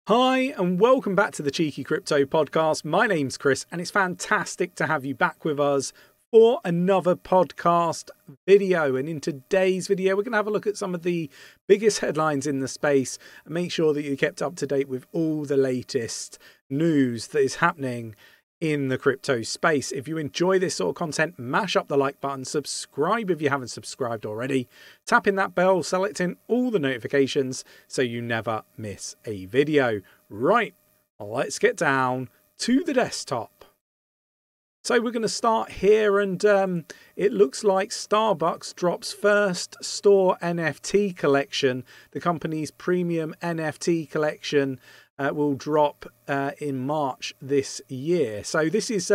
Hi and welcome back to the Cheeky Crypto Podcast. My name's Chris and it's fantastic to have you back with us for another podcast video. And in today's video, we're going to have a look at some of the biggest headlines in the space and make sure that you're kept up to date with all the latest news that is happening in the crypto space. If you enjoy this sort of content, mash up the like button, subscribe if you haven't subscribed already, tap in that bell, selecting all the notifications so you never miss a video. Right, let's get down to the desktop. So we're going to start here, and it looks like Starbucks drops first store NFT collection. The company's premium NFT collection will drop in March this year. So this is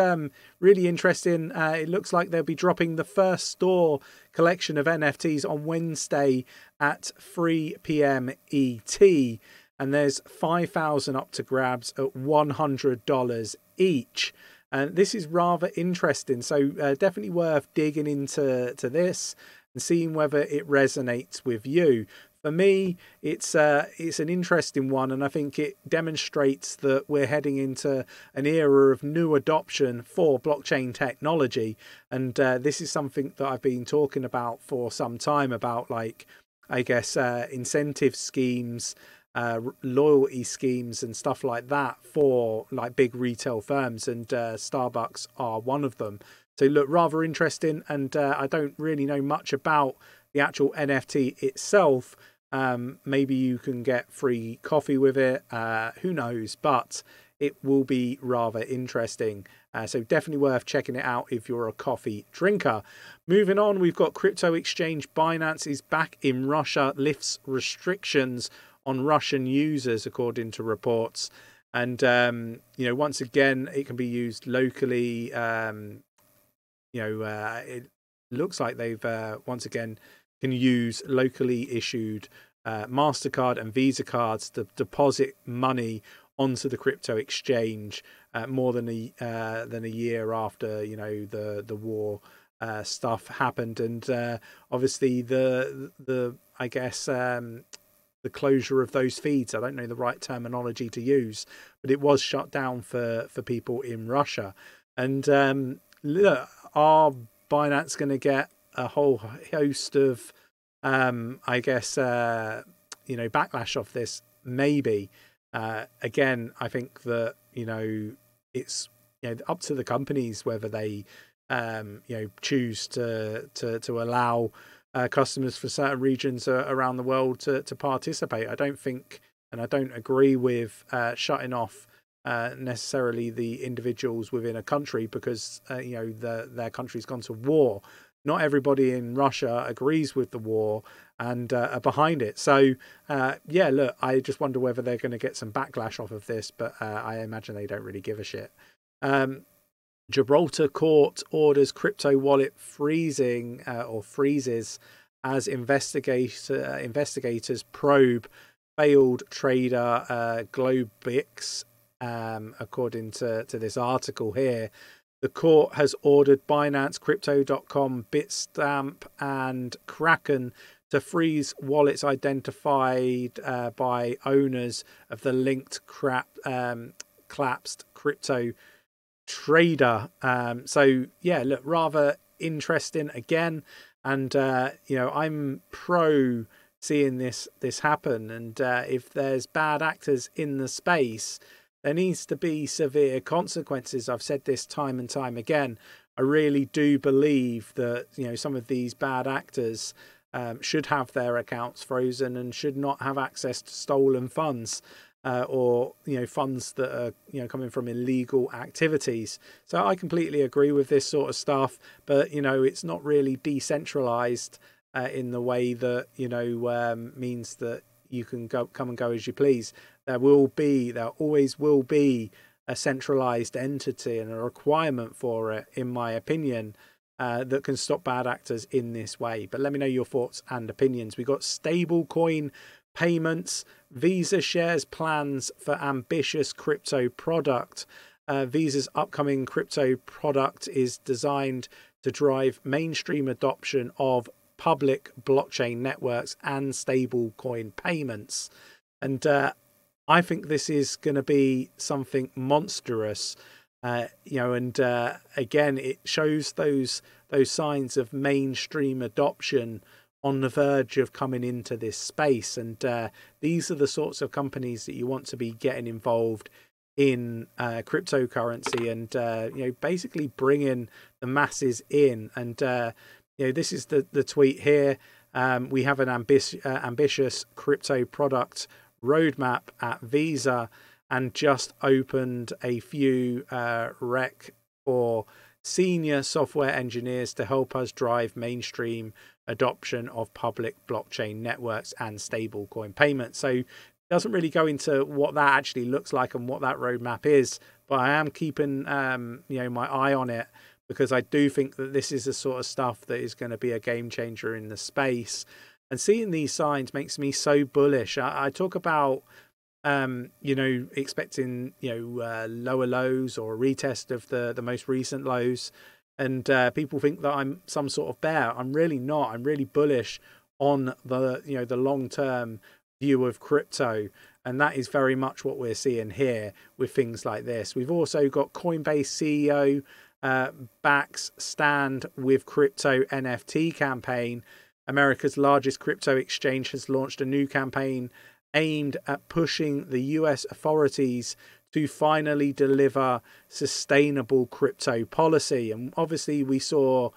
really interesting. It looks like they'll be dropping the first store collection of NFTs on Wednesday at 3 p.m. ET. And there's 5,000 up to grabs at $100 each. And this is rather interesting. So definitely worth digging into this and seeing whether it resonates with you. For me, it's an interesting one, and I think it demonstrates that we're heading into an era of new adoption for blockchain technology. And this is something that I've been talking about for some time, about, like, I guess, incentive schemes, loyalty schemes and stuff like that for like big retail firms, and Starbucks are one of them. So look, rather interesting, and I don't really know much about the actual NFT itself. Maybe you can get free coffee with it, who knows, but it will be rather interesting. So definitely worth checking it out if you're a coffee drinker. Moving on, we've got crypto exchange Binance is back in Russia, lifts restrictions on Russian users, according to reports. And, once again, it can be used locally. It looks like they've, once again, can use locally issued MasterCard and Visa cards to deposit money onto the crypto exchange more than a year after, the war stuff happened. And obviously the closure of those feeds, I don't know the right terminology to use, but it was shut down for people in Russia. And look, are Binance going to get a whole host of, backlash off this? Maybe. Again, I think that, it's up to the companies whether they, choose to allow customers for certain regions around the world to participate. I don't think, and I don't agree with shutting off necessarily the individuals within a country because their country's gone to war. Not everybody in Russia agrees with the war and are behind it. So look, I just wonder whether they're going to get some backlash off of this, but I imagine they don't really give a shit. Gibraltar Court orders crypto wallet freezes as investigators probe failed trader 𝗕𝗘𝗪𝗀𝗧𝗏, according to this article here. The court has ordered Binance, Crypto.com, Bitstamp and Kraken to freeze wallets identified by owners of the linked collapsed crypto trader. Look, rather interesting again, and I'm pro seeing this happen. And if there's bad actors in the space, there needs to be severe consequences. I've said this time and time again. I really do believe that some of these bad actors should have their accounts frozen and should not have access to stolen funds. Or funds that are coming from illegal activities. So I completely agree with this sort of stuff, but it's not really decentralized in the way that means that you can come and go as you please. There always will be a centralized entity and a requirement for it, in my opinion, that can stop bad actors in this way. But let me know your thoughts and opinions. We got stablecoin payments. Visa shares plans for ambitious crypto product. Visa's upcoming crypto product is designed to drive mainstream adoption of public blockchain networks and stablecoin payments. And I think this is going to be something monstrous, and again, it shows those signs of mainstream adoption on the verge of coming into this space. And these are the sorts of companies that you want to be getting involved in cryptocurrency, and basically bringing the masses in. And this is the tweet here. We have an ambitious crypto product roadmap at Visa, and just opened a few rec for senior software engineers to help us drive mainstream adoption of public blockchain networks and stablecoin payments. So it doesn't really go into what that actually looks like and what that roadmap is, but I am keeping my eye on it, because I do think that this is the sort of stuff that is going to be a game changer in the space. And seeing these signs makes me so bullish. I talk about expecting lower lows or a retest of the most recent lows, and people think that I'm some sort of bear. I'm really not. I'm really bullish on the long-term view of crypto, and that is very much what we're seeing here with things like this. We've also got Coinbase CEO backs stand with crypto NFT campaign. America's largest crypto exchange has launched a new campaign aimed at pushing the US authorities to finally deliver sustainable crypto policy. And obviously we saw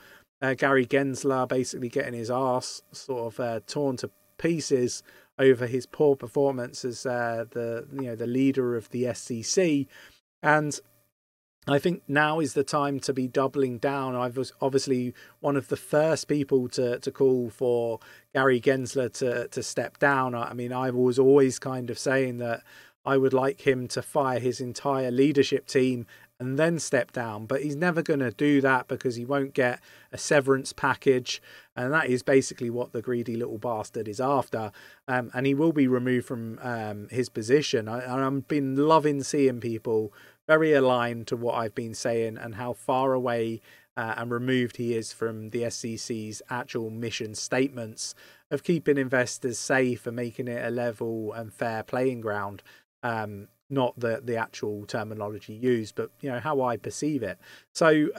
𝗕𝗪𝗀𝗀𝗪 basically getting his arse sort of torn to pieces over his poor performance as the leader of the SEC. And I think now is the time to be doubling down. I was obviously one of the first people to call for 𝗕𝗪𝗀𝗀𝗪 to step down. I mean, I was always kind of saying that I would like him to fire his entire leadership team and then step down, but he's never going to do that because he won't get a severance package, and that is basically what the greedy little bastard is after. And he will be removed from his position. I've been loving seeing people very aligned to what I've been saying and how far away and removed he is from the SEC's actual mission statements of keeping investors safe and making it a level and fair playing ground. Not the actual terminology used, but how I perceive it. So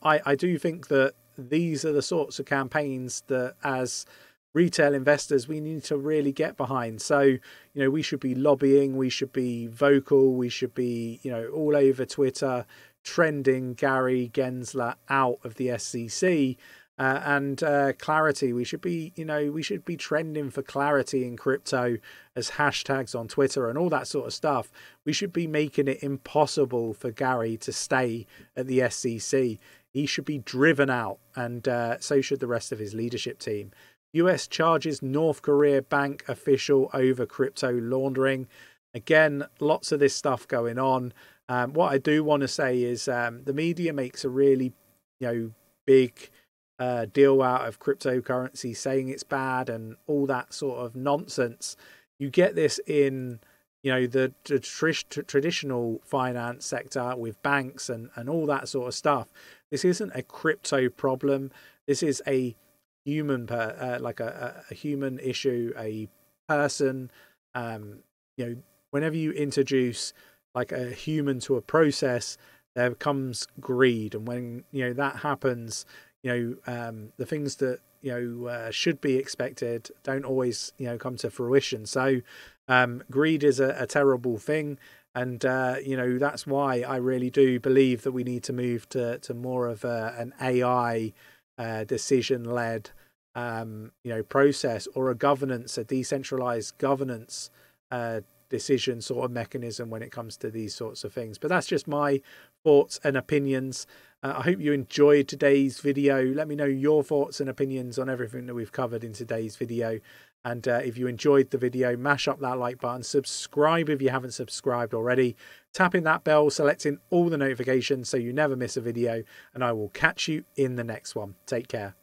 I do think that these are the sorts of campaigns that as retail investors we need to really get behind. So we should be lobbying, we should be vocal, we should be all over Twitter trending 𝗕𝗪𝗀𝗀𝗪 out of the SEC. And clarity, we should be trending for clarity in crypto as hashtags on Twitter and all that sort of stuff. We should be making it impossible for Gary to stay at the SEC. He should be driven out, and so should the rest of his leadership team. US charges North Korea bank official over crypto laundering. Again, lots of this stuff going on. What I do want to say is the media makes a really big deal out of cryptocurrency, saying it's bad and all that sort of nonsense. You get this in the traditional finance sector with banks and all that sort of stuff. This isn't a crypto problem. This is a human like a human issue, a person. Whenever you introduce like a human to a process, there comes greed, and when that happens, the things that should be expected don't always come to fruition. So greed is a terrible thing, and that's why I really do believe that we need to move to more of an AI decision-led process, or a decentralized governance decision sort of mechanism when it comes to these sorts of things. But that's just my thoughts and opinions. I hope you enjoyed today's video. Let me know your thoughts and opinions on everything that we've covered in today's video. And if you enjoyed the video, mash up that like button, subscribe if you haven't subscribed already, tapping that bell, selecting all the notifications so you never miss a video, and I will catch you in the next one. Take care.